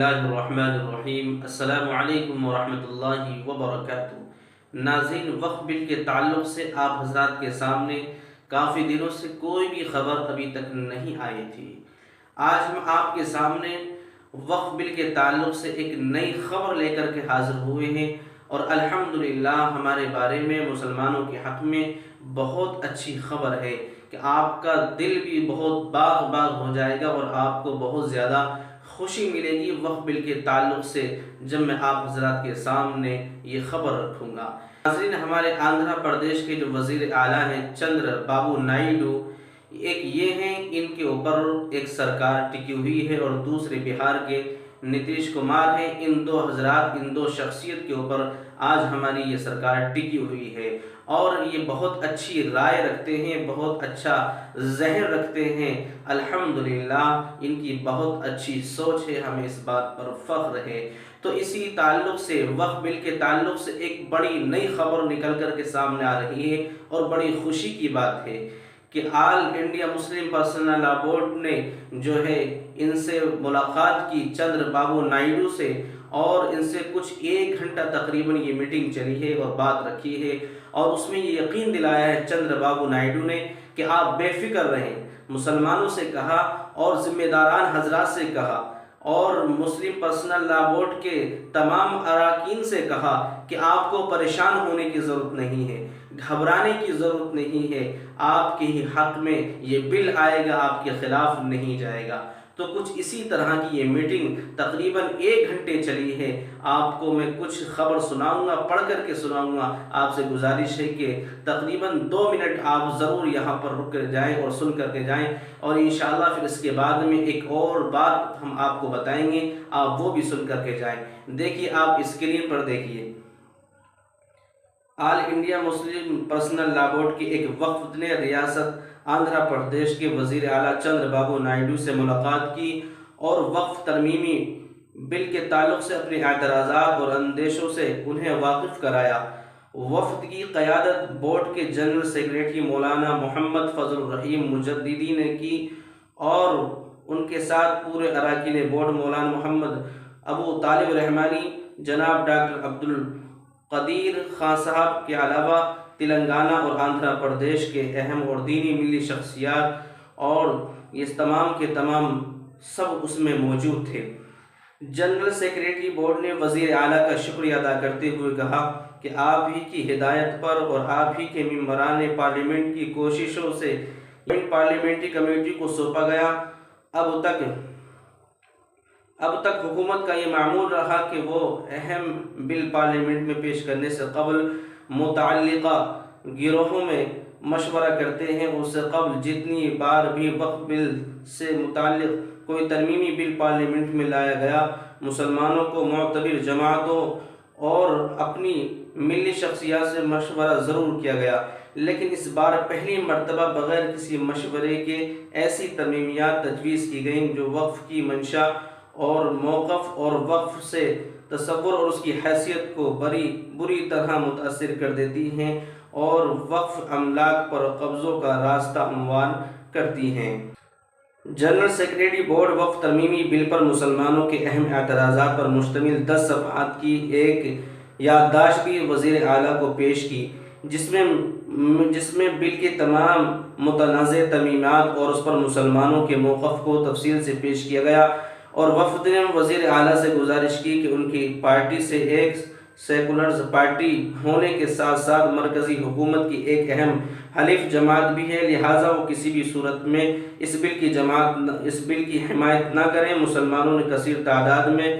اللہ الرحمن الرحیم۔ السلام علیکم ورحمۃ اللہ وبرکاتہ۔ ناظرین، وقف بل کے تعلق سے آپ حضرات کے سامنے کافی دنوں سے کوئی بھی خبر ابھی تک نہیں آئی تھی۔ آج ہم آپ کے سامنے وقف بل کے تعلق سے ایک نئی خبر لے کر کے حاضر ہوئے ہیں، اور الحمدللہ ہمارے بارے میں مسلمانوں کے حق میں بہت اچھی خبر ہے کہ آپ کا دل بھی بہت باغ باغ ہو جائے گا اور آپ کو بہت زیادہ خوشی ملے گی وقف بل کے تعلق سے جب میں آپ حضرات کے سامنے یہ خبر رکھوں گا۔ ناظرین، ہمارے آندھرا پردیش کے جو وزیر اعلیٰ ہیں چندر بابو نائیڈو، ایک یہ ہیں، ان کے اوپر ایک سرکار ٹکی ہوئی ہے، اور دوسرے بہار کے نتیش کمار ہیں۔ ان دو حضرات، ان دو شخصیت کے اوپر آج ہماری یہ سرکار ٹکی ہوئی ہے، اور یہ بہت اچھی رائے رکھتے ہیں، بہت اچھا ذہن رکھتے ہیں۔ الحمدللہ ان کی بہت اچھی سوچ ہے، ہمیں اس بات پر فخر ہے۔ تو اسی تعلق سے وقف بل کے تعلق سے ایک بڑی نئی خبر نکل کر کے سامنے آ رہی ہے، اور بڑی خوشی کی بات ہے کہ آل انڈیا مسلم پرسنل لا بورڈ نے جو ہے ان سے ملاقات کی، چندر بابو نائیڈو سے، اور ان سے کچھ 1 گھنٹہ تقریباً یہ میٹنگ چلی ہے اور بات رکھی ہے، اور اس میں یہ یقین دلایا ہے چندر بابو نائیڈو نے کہ آپ بے فکر رہیں۔ مسلمانوں سے کہا اور ذمہ داران حضرات سے کہا اور مسلم پرسنل لا بورڈ کے تمام اراکین سے کہا کہ آپ کو پریشان ہونے کی ضرورت نہیں ہے، گھبرانے کی ضرورت نہیں ہے، آپ کے ہی حق میں یہ بل آئے گا، آپ کے خلاف نہیں جائے گا۔ تو کچھ اسی طرح کی یہ میٹنگ تقریباً 1 گھنٹے چلی ہے۔ آپ کو میں کچھ خبر سناؤں گا، پڑھ کر کے سناؤں گا۔ آپ سے گزارش ہے کہ تقریباً 2 منٹ آپ ضرور یہاں پر رک کر جائیں اور سن کر کے جائیں، اور انشاءاللہ پھر اس کے بعد میں ایک اور بات ہم آپ کو بتائیں گے، آپ وہ بھی سن کر کے جائیں۔ دیکھیے، آپ اسکرین پر دیکھیے، آل انڈیا مسلم پرسنل لا بورڈ کی ایک وفد نے ریاست آندھرا پردیش کے وزیر اعلیٰ چندر بابو نائیڈو سے ملاقات کی، اور وقف ترمیمی بل کے تعلق سے اپنے اعتراضات اور اندیشوں سے انہیں واقف کرایا۔ وفد کی قیادت بورڈ کے جنرل سیکریٹری مولانا محمد فضل الرحیم مجددی نے کی، اور ان کے ساتھ پورے اراکین بورڈ مولانا محمد ابو طالب رحمانی، جناب ڈاکٹر عبدالقدیر خان صاحب کے علاوہ تلنگانہ اور آندھرا پردیش کے اہم اور دینی ملی شخصیات، اور یہ تمام کے تمام سب اس میں موجود تھے۔ جنرل سیکریٹری بورڈ نے وزیر اعلیٰ کا شکریہ ادا کرتے ہوئے کہا کہ آپ ہی کی ہدایت پر اور آپ ہی کے ممبران پارلیمنٹ کی کوششوں سے پارلیمنٹری کمیٹی کو سونپا گیا۔ اب تک حکومت کا یہ معمول رہا کہ وہ اہم بل پارلیمنٹ میں پیش کرنے سے قبل متعلقہ گروہوں میں مشورہ کرتے ہیں۔ اس سے قبل جتنی بار بھی وقف بل سے متعلق کوئی ترمیمی بل پارلیمنٹ میں لایا گیا، مسلمانوں کو معتبر جماعتوں اور اپنی ملی شخصیات سے مشورہ ضرور کیا گیا، لیکن اس بار پہلی مرتبہ بغیر کسی مشورے کے ایسی ترمیمیات تجویز کی گئیں جو وقف کی منشا اور موقف اور وقف سے تصور اور اس کی حیثیت کو بری طرح متاثر کر دیتی ہیں، اور وقف املاک پر قبضوں کا راستہ ہموار کرتی ہیں۔ جنرل سیکریٹری بورڈ وقف ترمیمی بل پر مسلمانوں کے اہم اعتراضات پر مشتمل 10 صفحات کی ایک یادداشت بھی وزیر اعلیٰ کو پیش کی، جس میں بل کے تمام متنازع ترمیمات اور اس پر مسلمانوں کے موقف کو تفصیل سے پیش کیا گیا، اور وفد نے وزیر اعلیٰ سے گزارش کی کہ ان کی پارٹی سے ایک سیکولر پارٹی ہونے کے ساتھ ساتھ مرکزی حکومت کی ایک اہم حلیف جماعت بھی ہے، لہٰذا وہ کسی بھی صورت میں اس بل کی حمایت نہ کریں۔ مسلمانوں نے کثیر تعداد میں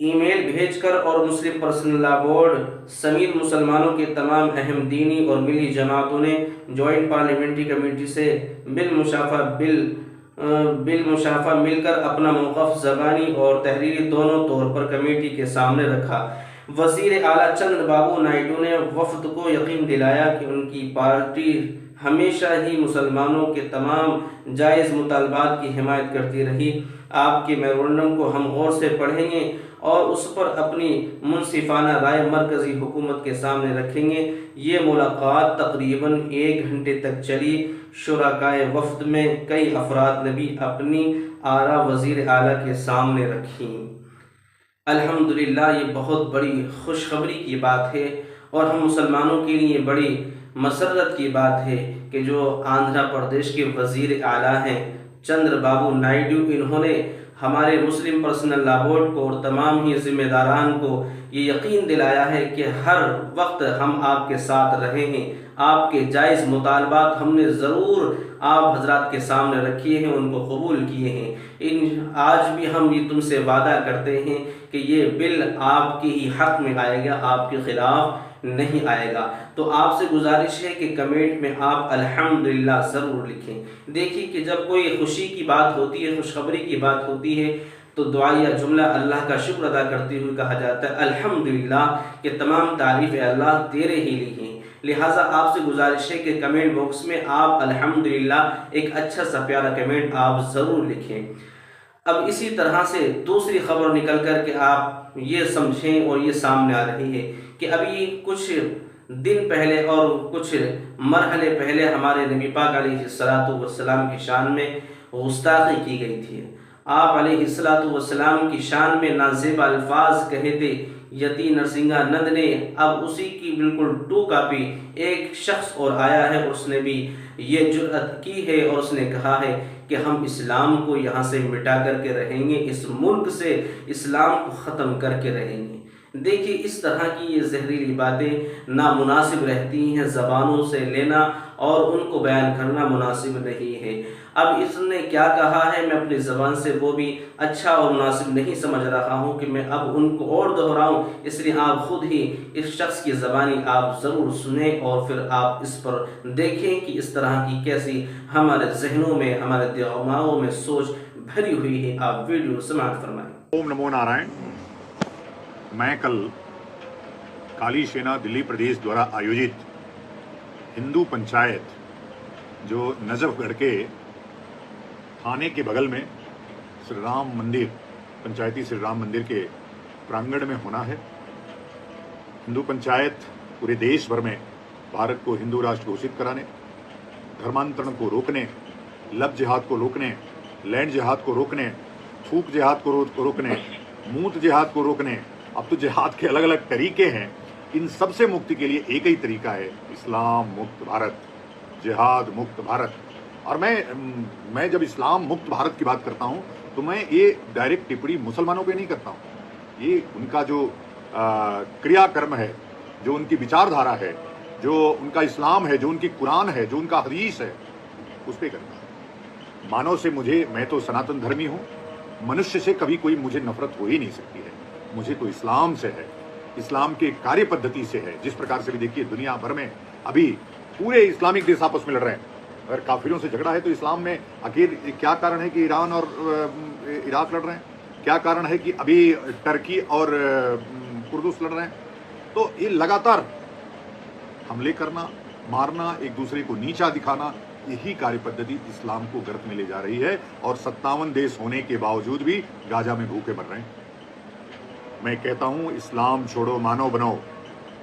ای میل بھیج کر اور مسلم پرسنل لا بورڈ سمیت مسلمانوں کے تمام اہم دینی اور ملی جماعتوں نے جوائنٹ پارلیمنٹری کمیٹی سے بالمشافہ مل کر اپنا موقف زبانی اور تحریری دونوں طور پر کمیٹی کے سامنے رکھا۔ وزیر اعلیٰ چندر بابو نائیڈو نے وفد کو یقین دلایا کہ ان کی پارٹی ہمیشہ ہی مسلمانوں کے تمام جائز مطالبات کی حمایت کرتی رہی۔ آپ کے میمورنڈم کو ہم غور سے پڑھیں گے اور اس پر اپنی منصفانہ رائے مرکزی حکومت کے سامنے رکھیں گے۔ یہ ملاقات تقریباً 1 گھنٹے تک چلی۔ شرکائے وفد میں کئی افراد نے بھی اپنی آرا وزیر اعلیٰ کے سامنے رکھیں۔ الحمدللہ یہ بہت بڑی خوشخبری کی بات ہے اور ہم مسلمانوں کے لیے بڑی مسرت کی بات ہے کہ جو آندھرا پردیش کے وزیر اعلیٰ ہیں چندر بابو نائیڈو، انہوں نے ہمارے مسلم پرسنل لا بورڈ کو اور تمام ہی ذمہ داران کو یہ یقین دلایا ہے کہ ہر وقت ہم آپ کے ساتھ رہے ہیں۔ آپ کے جائز مطالبات ہم نے ضرور آپ حضرات کے سامنے رکھیے ہیں، ان کو قبول کیے ہیں۔ آج بھی ہم یہ تم سے وعدہ کرتے ہیں کہ یہ بل آپ کے ہی حق میں آئے گا، آپ کے خلاف نہیں آئے گا۔ تو آپ سے گزارش ہے کہ کمنٹ میں آپ الحمدللہ ضرور لکھیں۔ دیکھیے کہ جب کوئی خوشی کی بات ہوتی ہے، خوشخبری کی بات ہوتی ہے، تو دعائیہ جملہ اللہ کا شکر ادا کرتے ہوئے کہا جاتا ہے الحمدللہ، کہ تمام تعریف اللہ تیرے ہی لیے ہیں۔ لہٰذا آپ سے گزارش ہے کہ کمنٹ باکس میں آپ الحمدللہ ایک اچھا سا پیارا کمنٹ آپ ضرور لکھیں۔ اب اسی طرح سے دوسری خبر نکل کر کے آپ یہ سمجھیں اور یہ سامنے آ رہی ہے کہ ابھی کچھ دن پہلے اور کچھ مرحلے پہلے ہمارے نبی پاک علیہ السلام کی شان میں گستاخی کی گئی تھی۔ آپ علیہ السلام کی شان میں نازیبا الفاظ کہے تھے۔ یتی نرسنگھا نند نے اب اسی کی بالکل 2 کاپی ایک شخص اور آیا ہے، اس نے بھی یہ جرأت کی ہے اور اس نے کہا ہے کہ ہم اسلام کو یہاں سے مٹا کر کے رہیں گے، اس ملک سے اسلام کو ختم کر کے رہیں گے۔ دیکھیے اس طرح کی یہ زہریلی باتیں نامناسب رہتی ہیں، زبانوں سے لینا اور ان کو بیان کرنا مناسب نہیں ہے۔ اب اس نے کیا کہا ہے میں اپنی زبان سے وہ بھی اچھا اور مناسب نہیں سمجھ رہا ہوں کہ میں اب ان کو اور دہراؤں، اس لیے آپ خود ہی اس شخص کی زبانی آپ ضرور سنیں اور پھر آپ اس پر دیکھیں کہ اس طرح کی کیسی ہمارے ذہنوں میں، ہمارے دماغوں میں سوچ بھری ہوئی ہے۔ آپ ویڈیو سماعت فرمائیں۔ اوم نمو نارائن۔ میں کل کالی سینا دلی پردیش دوارا آیوجت ہندو پنچایت جو نجف گڑھ کے تھانے کے بغل میں شری رام مندر، پنچایتی شری رام مندر کے پرانگڑ میں ہونا ہے۔ ہندو پنچایت پورے دیش بھر میں بھارت کو ہندو راشٹر گھوشت کرانے، دھرمانترن کو روکنے، لو جہاد کو روکنے، لینڈ جہاد کو روکنے، تھوک جہاد کو روکنے، موت جہاد کو روکنے، اب تو جہاد کے الگ الگ طریقے ہیں، ان سب سے مکتی کے لیے ایک ہی طریقہ ہے اسلام مکت بھارت، جہاد مکت بھارت۔ اور میں جب اسلام مکت بھارت کی بات کرتا ہوں تو میں یہ ڈائریکٹ ٹپڑی مسلمانوں پہ نہیں کرتا ہوں، یہ ان کا جو کریا کرم ہے، جو ان کی وچار دھارا ہے، جو ان کا اسلام ہے، جو ان کی قرآن ہے، جو ان کا حدیث ہے، اس پہ کرتا ہوں۔ مانو سے میں تو سناتن دھرمی ہوں، منشیہ سے کبھی کوئی مجھے نفرت ہو ہی نہیں سکتی ہے، مجھے تو اسلام سے ہے، اسلام کے کاریہ پدھتی سے ہے۔ جس پرکار سے بھی دیکھیے دنیا بھر میں ابھی پورے اسلامک دیش آپس میں لڑ رہے ہیں، اگر کافروں سے جھگڑا ہے تو اسلام میں آخر کیا کارن ہے کہ ایران اور عراق لڑ رہے ہیں؟ کیا کارن ہے کہ ابھی ٹرکی اور قردس لڑ رہے ہیں؟ تو یہ لگاتار حملے کرنا، مارنا، ایک دوسرے کو نیچا دکھانا، یہی کاریہ پدھتی اسلام کو گرت میں لے جا رہی ہے، اور 57 دیش ہونے کے باوجود بھی گازا میں بھوکے مر رہے ہیں۔ میں کہتا ہوں اسلام چھوڑو، مانو بنو،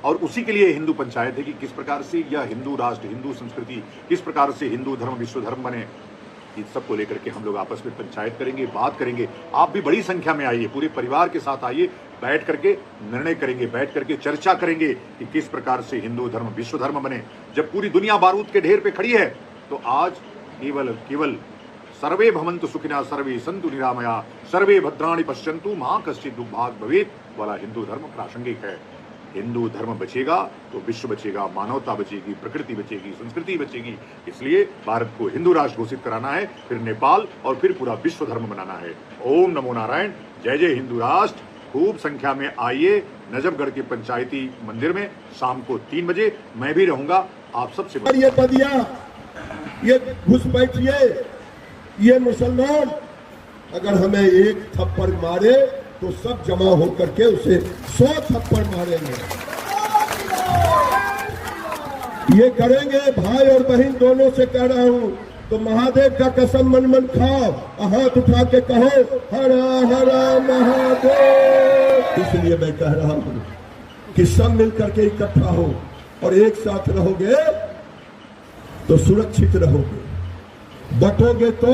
اور اسی کے لیے ہندو پنچایت ہے کہ کس پرکار سے یا ہندو راشٹر، ہندو سنسکرتی کس پرکار سے ہندو دھرم وشو دھرم بنے، ان سب کو لے کر کے ہم لوگ آپس میں پنچایت کریں گے، بات کریں گے۔ آپ بھی بڑی سنکھیا میں آئیے، پورے پریوار کے ساتھ آئیے، بیٹھ کر کے نرنے کریں گے، بیٹھ کر کے چرچا کریں گے کہ کس پرکار سے ہندو دھرم وشو دھرم بنے۔ جب پوری دنیا بارود کے ڈھیر پہ کھڑی ہے تو آج کیول سروے بھونتو سکھنا سروے سنتو نرامیا سروے بھدرانی پشینتو مہا کشچت دکھ بھاگ بھویت والا ہندو دھرم پراسنگک ہے۔ ہندو دھرم بچے گا تو وشو بچے گا، مانوتا بچے گی، پرکرتی بچے گی، سنسکرتی بچے گی۔ اس لیے بھارت کو ہندو راشٹر گھوشت کرانا ہے، پھر نیپال اور پھر پورا وشو دھرم بنانا ہے۔ اوم نمو نارائن، جے جے ہندو راشٹر۔ خوب سنکھیا میں آئیے نجف گڑھ کے پنچایتی مندر میں شام کو 3 بجے، میں بھی رہوں گا آپ سب سے۔ یہ گھس بیٹھیے، یہ مسلمان اگر ہمیں ایک تھپڑ مارے تو سب جمع ہو کر کے اسے 100 تھپڑ ماریں گے۔ یہ کریں گے، بھائی اور بہن دونوں سے کہہ رہا ہوں، تو مہادیو کا قسم من من کھاؤ، ہاتھ اٹھا کے کہو ہر ہر مہادیو۔ اس لیے میں کہہ رہا ہوں کہ سب مل کر کے اکٹھا ہو اور ایک ساتھ رہو گے تو سرکشت رہو گے، بٹو گے تو